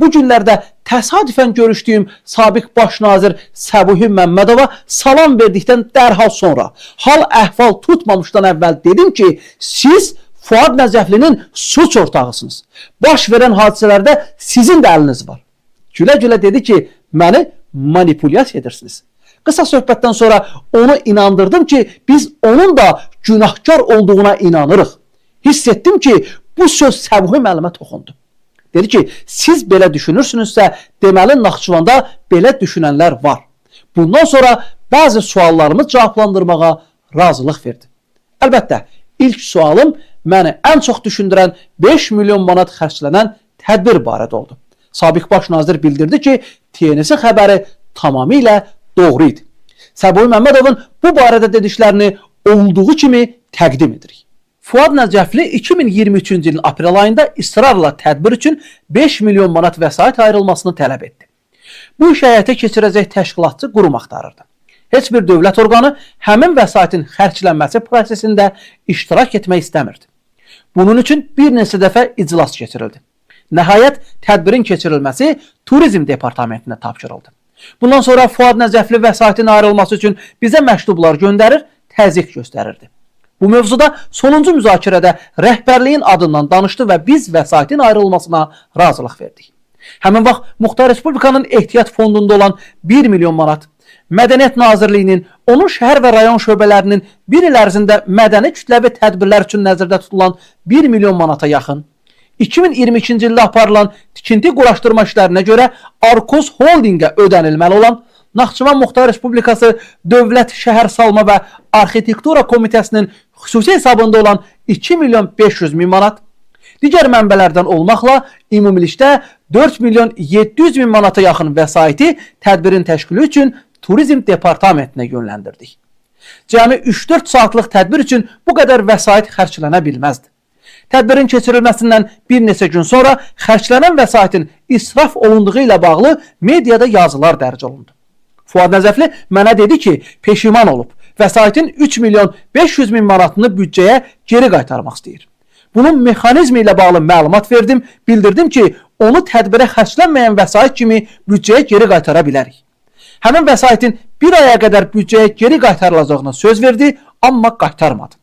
bu günlərdə təsadüfən görüşdüyüm sabiq baş nazir Səbuhi Məmmədova salam verdikdən dərhal sonra, hal əhval tutmamışdan əvvəl dedim ki, siz Fuad Nəcəflinin suç ortağısınız. Baş verən hadisələrdə sizin də əliniz var. Gülə-gülə dedi ki, məni manipulyasiya edirsiniz. Qısa söhbətdən sonra onu inandırdım ki, biz onun da günahkar olduğuna inanırıq. Hiss etdim ki, bu söz Səbuhi müəllimə toxundu. Dedi ki, siz belə düşünürsünüzsə, deməli Naxçıvanda belə düşünənlər var. Bundan sonra bəzi suallarımı cavablandırmağa razılıq verdi. Əlbəttə, ilk sualım məni ən çox düşündürən 5 milyon manat xərclənən tədbir barədə oldu. Sabiq baş nazir bildirdi ki, TNS xəbəri tamamilə doğru idi. Səbuhi Məmmədovun bu barədə dediklərini olduğu kimi təqdim edirik. Fuad Nəcəfli 2023-cü ilin aprel ayında israrla tədbir üçün 5 milyon manat vəsait ayrılmasını tələb etdi. Bu iş həyata keçirəcək təşkilatçı qurum axtarırdı. Heç bir dövlət orqanı həmin vəsaitin xərclənməsi prosesində iştirak etmək istəmirdi. Bunun üçün bir neçə dəfə iclas keçirildi. Nəhayət, tədbirin keçirilməsi Turizm Departamentinə tapşırıldı. Bundan sonra Fuad Nəcəfli vəsaitin ayrılması üçün bizə məktublar göndərir, təzyiq göstərirdi. Bu mövzuda sonuncu müzakirədə rəhbərliyin adından danışdı və biz vəsaitin ayrılmasına razılıq verdik. Həmin vaxt Muxtar Respublikanın ehtiyat fondunda olan 1 milyon manat, Mədəniyyət Nazirliyinin, onun şəhər və rayon şöbələrinin bir il ərzində mədəni kütləvi tədbirlər üçün nəzərdə tutulan 1 milyon manata yaxın, 2022-ci ildə aparılan tikinti quraşdırma işlərinə görə Arkoz Holdingə ödənilməli olan Naxçıvan Muxtar Respublikası Dövlət Şəhər Salma və Arxitektura Komitəsinin xüsusi hesabında olan 2 milyon 500 min manat, digər mənbələrdən olmaqla ümumilikdə 4 milyon 700 min manata yaxın vəsaiti tədbirin təşkili üçün Turizm Departamentinə yönləndirdik. Cəmi 3-4 saatlıq tədbir üçün bu qədər vəsait xərclənə bilməzdi. Tədbirin keçirilməsindən bir neçə gün sonra xərclənən vəsaitin israf olunduğu ilə bağlı mediada yazılar dərc olundu. Fuad Nəcəfli mənə dedi ki, peşiman olub, vəsaitin 3 milyon 500 min manatını büdcəyə geri qaytarmaq istəyir. Bunun mexanizmi ilə bağlı məlumat verdim, bildirdim ki, onu tədbirə xərclənməyən vəsait kimi büdcəyə geri qaytara bilərik. Həmin vəsaitin bir aya qədər büdcəyə geri qaytarılacağına söz verdi, amma qaytarmadı.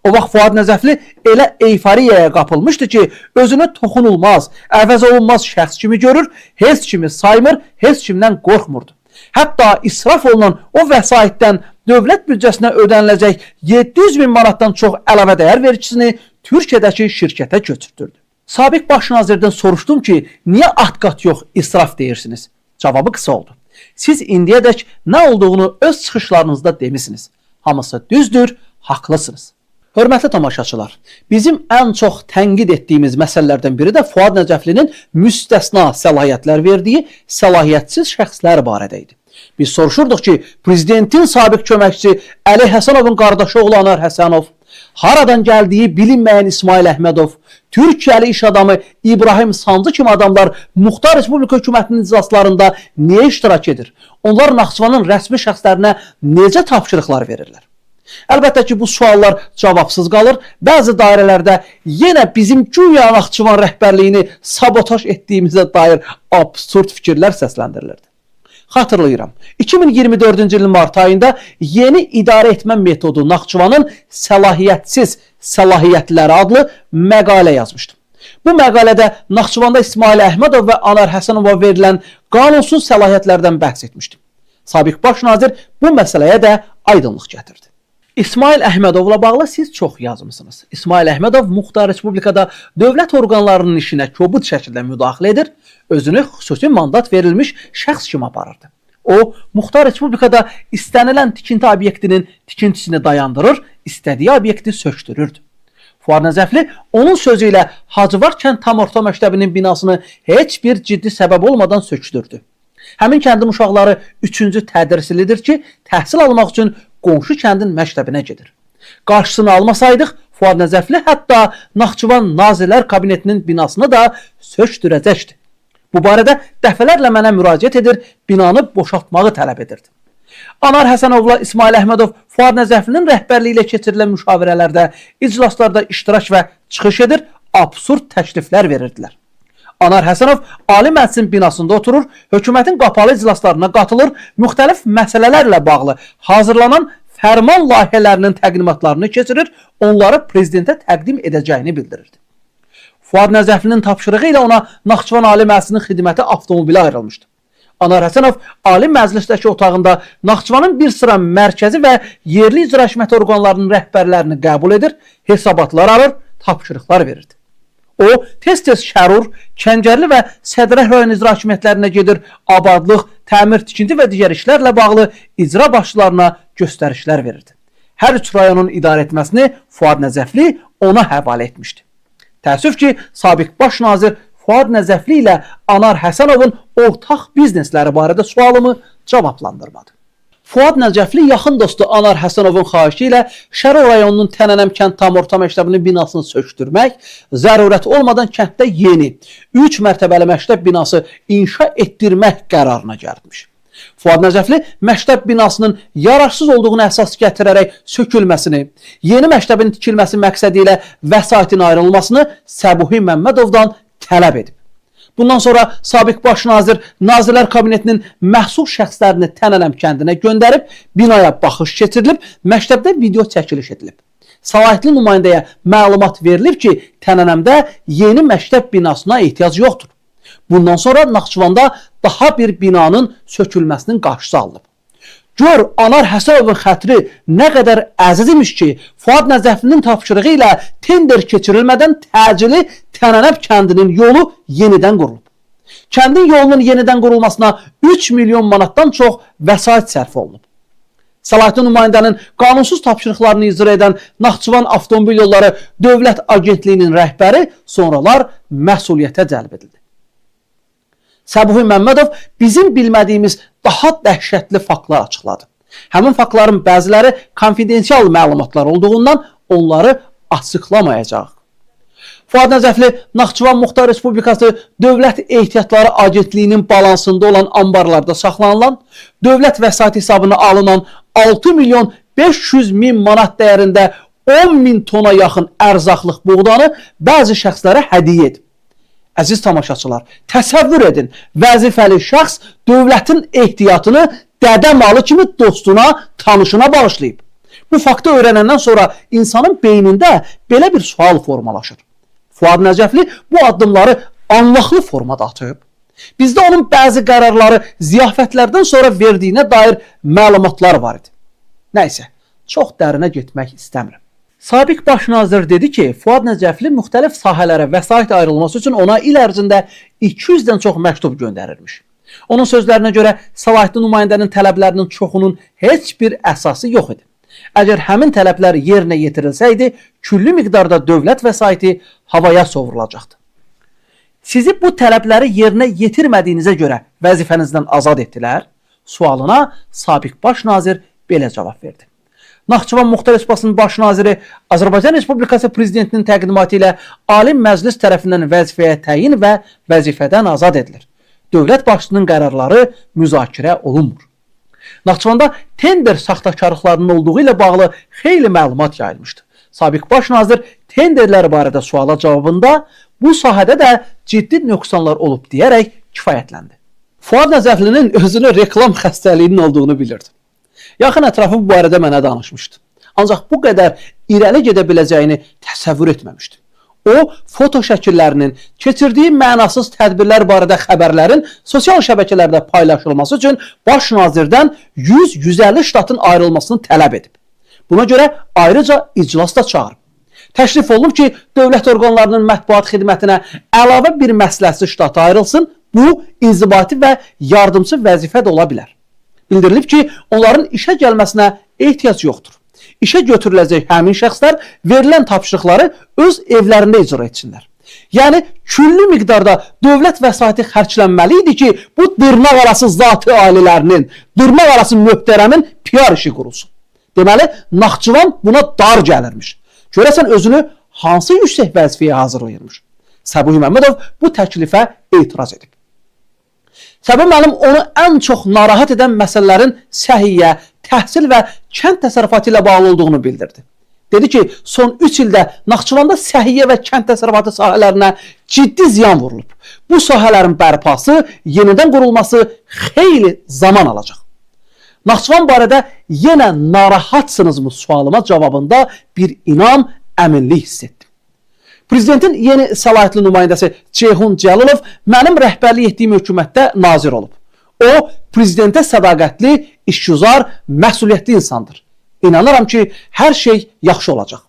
O vaxt Fuad Nəcəfli elə eyfariyaya qapılmışdı ki, özünü toxunulmaz, əvəz olunmaz şəxs kimi görür, heç kimi saymır, heç kimdən qorxmurdu. Hətta israf olunan o vəsaitdən dövlət büdcəsinə ödəniləcək 700 min manatdan çox əlavə dəyər vergisini Türkiyədəki şirkətə götürdürdü. Sabiq baş nazirdən soruşdum ki, niyə at-qat yox, israf deyirsiniz? Cavabı qısa oldu. Siz indiyədək nə olduğunu öz çıxışlarınızda demisiniz. Hamısı düzdür, haqlısınız. Hörmətli tamaşaçılar, bizim ən çox tənqid etdiyimiz məsələlərdən biri də Fuad Nəcəflinin müstəsna səlahiyyətlər verdiyi səlahiyyətsiz şəxslər barədə idi. Biz soruşurduq ki, prezidentin sabiq köməkçisi Əli Həsənovun qardaşı oğlu Anar Həsənov, haradan gəldiyi bilinməyən İsmail Əhmədov, Türkiyəli iş adamı İbrahim Sancı kimi adamlar Muxtar Respublika hökumətinin iclaslarında niyə iştirak edir? Onlar Naxçıvanın rəsmi şəxslərinə necə tapşırıqlar verirlər? Əlbəttə ki, bu suallar cavabsız qalır. Bəzi dairələrdə yenə bizim güya Naxçıvan rəhbərliyini sabotaj etdiyimizə dair absurd fikirlər səsləndirilirdi. Xatırlayıram, 2024-cü ilin mart ayında yeni idarə etmə metodu Naxçıvanın səlahiyyətsiz səlahiyyətləri adlı məqalə yazmışdım. Bu məqalədə Naxçıvanda İsmail Əhmədov və Anar Həsənova verilən qanunsuz səlahiyyətlərdən bəhs etmişdim. Sabiq baş nazir bu məsələyə də aydınlıq gətirdi. İsmail Əhmədovla bağlı siz çox yazmısınız. İsmail Əhmədov Muxtar Respublikada dövlət orqanlarının işinə kobud şəkildə müdaxilə edir, özünü xüsusi mandat verilmiş şəxs kimi aparırdı. O, Muxtar Respublikada istənilən tikinti obyektinin tikintisini dayandırır, istədiyi obyekti sökdürürdü. Fuad Nəcəfli onun sözü ilə Hacıvar kənd tam orta məktəbinin binasını heç bir ciddi səbəb olmadan sökdürdü. Həmin kəndin uşaqları 3-cü tədrislidir ki, təhsil almaq üçün qonşu kəndin məktəbinə gedir. Qarşısını almasaydıq, Fuad Nəcəfli hətta Naxçıvan Nazirlər Kabinetinin binasını da sökdürəcəkdi. Bu barədə dəfələrlə mənə müraciət edir, binanı boşaltmağı tələb edirdi. Anar Həsənovla İsmail Əhmədov Fuad Nəcəflinin rəhbərliyi ilə keçirilən müşavirələrdə, iclaslarda iştirak və çıxış edir, absurd təkliflər verirdilər. Anar Həsənov Ali Məclisin binasında oturur, hökumətin qapalı iclaslarına qatılır, müxtəlif məsələlərlə bağlı hazırlanan fərman layihələrinin təqdimatlarını keçirir, onları prezidentə təqdim edəcəyini bildirirdi. Fuad Nəcəflinin tapşırığı ilə ona Naxçıvan Ali Məclisinin xidməti avtomobilə ayrılmışdı. Anar Həsənov Ali Məclisdəki otağında Naxçıvanın bir sıra mərkəzi və yerli icra hakimiyyəti orqanlarının rəhbərlərini qəbul edir, hesabatlar alır, tapşırıqlar verirdi. O, tez-tez Şərur, Kəngərli və Sədrək rayon icra hakimiyyətlərinə gedir, abadlıq, təmir, tikinti və digər işlərlə bağlı icra başçılarına göstərişlər verirdi. Hər üç rayonun idarə etməsini Fuad Nəcəfli ona həvalə etmişdi. Təəssüf ki, sabiq baş nazir Fuad Nəcəfli ilə Anar Həsənovun ortaq biznesləri barədə sualımı cavablandırmadı. Fuad Nəcəfli yaxın dostu Anar Həsənovun xahişi ilə Şərur rayonunun Tənənəm kənd tam orta məktəbinin binasını sökdürmək, zərurət olmadan kənddə yeni 3 mərtəbəli məktəb binası inşa etdirmək qərarına gəlmiş. Fuad Nəcəfli məktəb binasının yararsız olduğunu əsas gətirərək sökülməsini, yeni məktəbin tikilməsi məqsədi ilə vəsaitin ayrılmasını Səbuhi Məmmədovdan tələb edib. Bundan sonra sabiq baş nazir Nazirlər Kabinetinin məhsul şəxslərini Tənənəm kəndinə göndərib, binaya baxış keçirilib, məktəbdə video çəkiliş edilib. Səlahiyyətli nümayəndəyə məlumat verilib ki, Tənənəmdə yeni məktəb binasına ehtiyac yoxdur. Bundan sonra Naxçıvanda daha bir binanın sökülməsinin qarşısı alınıb. Gör, Anar Həsənovun xətri nə qədər əziz imiş ki, Fuad Nəcəflinin tapşırığı ilə tender keçirilmədən təcili Tənənəm kəndinin yolu yenidən qurulub. Kəndin yolunun yenidən qurulmasına 3 milyon manatdan çox vəsait sərf olunub. Səlahiyyətli nümayəndənin qanunsuz tapşırıqlarını icra edən Naxçıvan Avtomobil Yolları Dövlət Agentliyinin rəhbəri sonralar məsuliyyətə cəlb edildi. Səbuhi Məmmədov bizim bilmədiyimiz daha dəhşətli faktlar açıqladı. Həmin faktların bəziləri konfidensial məlumatlar olduğundan onları açıqlamayacaq. Fuad Nəcəfli Naxçıvan Muxtar Respublikası Dövlət Ehtiyatları Agentliyinin balansında olan ambarlarda saxlanılan, dövlət vəsait hesabına alınan 6 milyon 500 min manat dəyərində 10 min tona yaxın ərzaqlıq buğdanı bəzi şəxslərə hədiyyə edib. Əziz tamaşaçılar, təsəvvür edin, vəzifəli şəxs dövlətin ehtiyatını dədə malı kimi dostuna, tanışına bağışlayıb. Bu faktı öyrənəndən sonra insanın beynində belə bir sual formalaşır. Fuad Nəcəfli bu addımları anlaqlı formada atıb. Bizdə onun bəzi qərarları ziyafətlərdən sonra verdiyinə dair məlumatlar var idi. Nəysə, çox dərinə getmək istəmirəm. Sabiq baş nazir dedi ki, Fuad Nəcəfli müxtəlif sahələrə vəsait ayrılması üçün ona il ərzində 200-dən çox məktub göndərilmiş. Onun sözlərinə görə səlahiyyətli nümayəndənin tələblərinin çoxunun heç bir əsası yox idi. Əgər həmin tələblər yerinə yetirilsəydi, küllü miqdarda dövlət vəsaiti havaya sovrulacaqdı. Sizi bu tələbləri yerinə yetirmədiyinizə görə vəzifənizdən azad etdilər? Sualına sabiq baş nazir belə cavab verdi. Naxçıvan Muxtar Respublikasının baş naziri Azərbaycan Respublikası prezidentinin təqdimatı ilə Ali Məclis tərəfindən vəzifəyə təyin və vəzifədən azad edilir. Dövlət başçısının qərarları müzakirə olunmur. Naxçıvanda tender saxtakarlıqlarının olduğu ilə bağlı xeyli məlumat yayılmışdı. Sabiq baş nazir tenderlər barədə suala cavabında bu sahədə də ciddi nöqsanlar olub deyərək kifayətləndi. Fuad Nəcəflinin özünü reklam xəstəliyinin olduğunu bilirdi. Yaxın ətrafı bu barədə mənə danışmışdı. Ancaq bu qədər irəli gedə biləcəyini təsəvvür etməmişdi. O, foto şəkillərinin, keçirdiyi mənasız tədbirlər barədə xəbərlərin sosial şəbəkələrdə paylaşılması üçün baş nazirdən 100-150 ştatın ayrılmasını tələb edib. Buna görə ayrıca iclas da çağırıb. Təklif olunub ki, dövlət orqanlarının mətbuat xidmətinə əlavə bir məsləhətçi ştatı ayrılsın, bu inzibati və yardımcı vəzifə də ola bilər. Bildirilib ki, onların işə gəlməsinə ehtiyac yoxdur. İşə götürüləcək həmin şəxslər verilən tapşırıqları öz evlərində icra etsinlər. Yəni, küllü miqdarda dövlət vəsaiti xərclənməli idi ki, bu dırnaq arası zati ailələrinin, dırnaq arası möhtərəmin PR işi qurulsun. Deməli, Naxçıvan buna dar gəlirmiş. Görəsən özünü hansı yüksək vəzifəyə hazırlayırmış? Səbuhi Məmmədov bu təklifə etiraz edib. Səbəb müəllim onu ən çox narahat edən məsələlərin səhiyyə, təhsil və kənd təsərrüfatı ilə bağlı olduğunu bildirdi. Dedi ki, son 3 ildə Naxçıvanda səhiyyə və kənd təsərrüfatı sahələrinə ciddi ziyan vurulub. Bu sahələrin bərpası, yenidən qurulması xeyli zaman alacaq. Naxçıvan barədə yenə narahatsınızmı sualıma cavabında bir inam, əminlik hiss etdim. Prezidentin yeni səlahiyyətli nümayəndəsi Ceyhun Cəlilov mənim rəhbərlik etdiyim hökumətdə nazir olub. O, prezidentə sədaqətli, işgüzar, məsuliyyətli insandır. İnanıram ki, hər şey yaxşı olacaq.